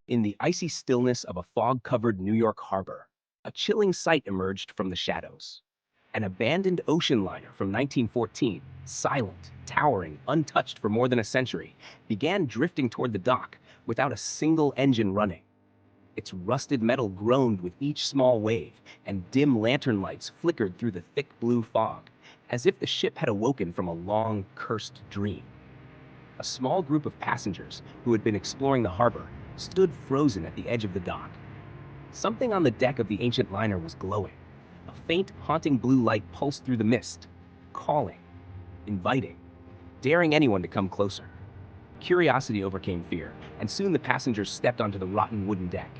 In the icy stillness of a fog-covered New York harbor, a chilling sight emerged from the shadows. An abandoned ocean liner from 1914, silent, towering, untouched for more than a century, began drifting toward the dock without a single engine running. Its rusted metal groaned with each small wave, and dim lantern lights flickered through the thick blue fog, as if the ship had awoken from a long, cursed dream. A small group of passengers who had been exploring the harbor stood frozen at the edge of the dock. Something on the deck of the ancient liner was glowing. A faint, haunting blue light pulsed through the mist, calling, inviting, daring anyone to come closer. Curiosity overcame fear, and soon the passengers stepped onto the rotten wooden deck.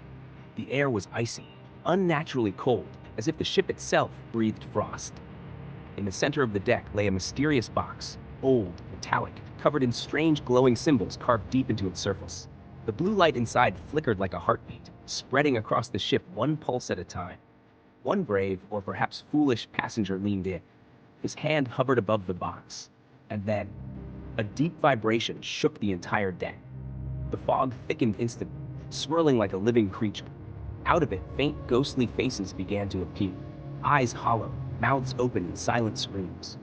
The air was icy, unnaturally cold, as if the ship itself breathed frost. In the center of the deck lay a mysterious box, old, metallic, covered in strange glowing symbols carved deep into its surface. The blue light inside flickered like a heartbeat, spreading across the ship one pulse at a time. One brave, or perhaps foolish, passenger leaned in. His hand hovered above the box. And then, a deep vibration shook the entire deck. The fog thickened instantly, swirling like a living creature. Out of it, faint ghostly faces began to appear, eyes hollow, mouths open in silent screams.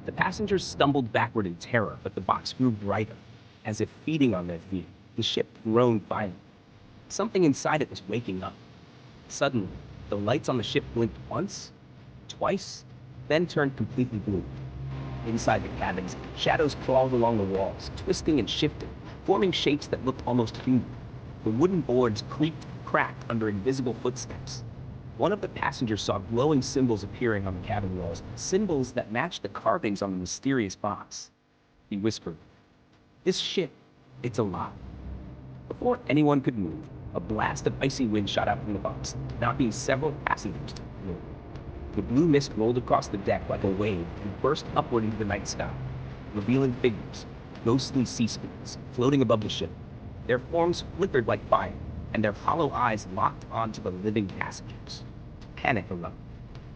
The passengers stumbled backward in terror, but the box grew brighter, as if feeding on their fear. The ship groaned violently. Something inside it was waking up. Suddenly, the lights on the ship blinked once, twice, then turned completely blue. Inside the cabins, shadows crawled along the walls, twisting and shifting, forming shapes that looked almost human. The wooden boards creaked and cracked under invisible footsteps. One of the passengers saw glowing symbols appearing on the cabin walls, symbols that matched the carvings on the mysterious box. He whispered, "This ship, it's alive." Before anyone could move, a blast of icy wind shot out from the box, knocking several passengers to the floor. The blue mist rolled across the deck like a wave and burst upward into the night sky, revealing figures, ghostly sea spirits, floating above the ship. Their forms flickered like fire, and their hollow eyes locked onto the living passengers. Panic erupted.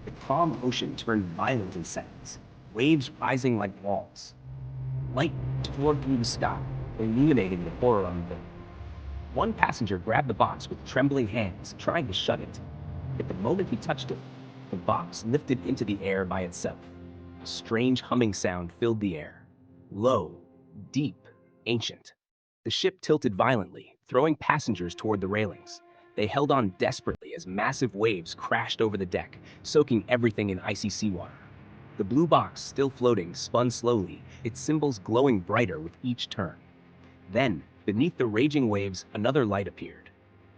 The calm ocean turned violent in seconds, waves rising like walls. Light tore through the sky, illuminating the horror on the boat. One passenger grabbed the box with trembling hands, trying to shut it. But the moment he touched it, the box lifted into the air by itself. A strange humming sound filled the air. Low, deep, ancient. The ship tilted violently, throwing passengers toward the railings. They held on desperately as massive waves crashed over the deck, soaking everything in icy seawater. The blue box, still floating, spun slowly, its symbols glowing brighter with each turn. Then, beneath the raging waves, another light appeared.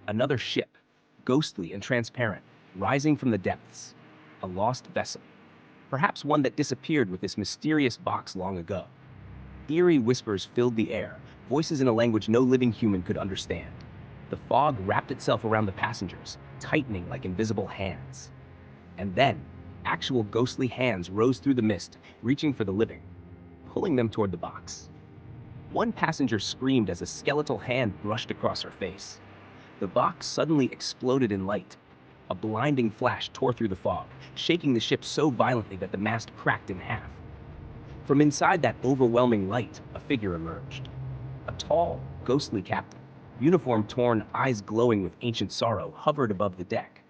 Another ship, ghostly and transparent, rising from the depths. A lost vessel. Perhaps one that disappeared with this mysterious box long ago. Eerie whispers filled the air, voices in a language no living human could understand. The fog wrapped itself around the passengers, tightening like invisible hands. And then, actual ghostly hands rose through the mist, reaching for the living, pulling them toward the box. One passenger screamed as a skeletal hand brushed across her face. The box suddenly exploded in light. A blinding flash tore through the fog, shaking the ship so violently that the mast cracked in half. From inside that overwhelming light, a figure emerged. A tall, ghostly captain, uniform torn, eyes glowing with ancient sorrow, hovered above the deck.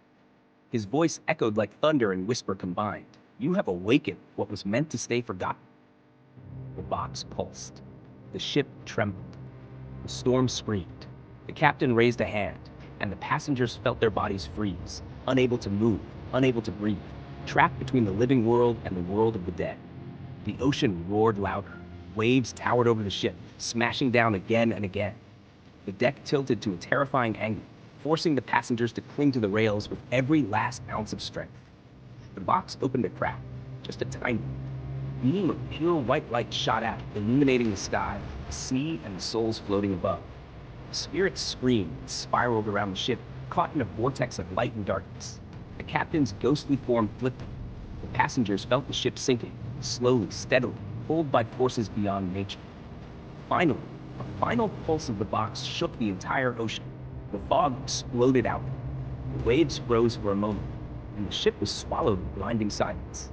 His voice echoed like thunder and whisper combined. "You have awakened what was meant to stay forgotten." The box pulsed. The ship trembled. The storm screamed. The captain raised a hand, and the passengers felt their bodies freeze, unable to move, unable to breathe, trapped between the living world and the world of the dead. The ocean roared louder. Waves towered over the ship, smashing down again and again. The deck tilted to a terrifying angle, forcing the passengers to cling to the rails with every last ounce of strength. The box opened a crack, just a tiny beam of pure white light shot out, illuminating the sky, the sea, and the souls floating above. Spirits screamed and spiraled around the ship, caught in a vortex of light and darkness. The captain's ghostly form flipped. The passengers felt the ship sinking, slowly, steadily, pulled by forces beyond nature. Finally, a final pulse of the box shook the entire ocean. The fog exploded out. The waves froze for a moment, and the ship was swallowed in blinding silence.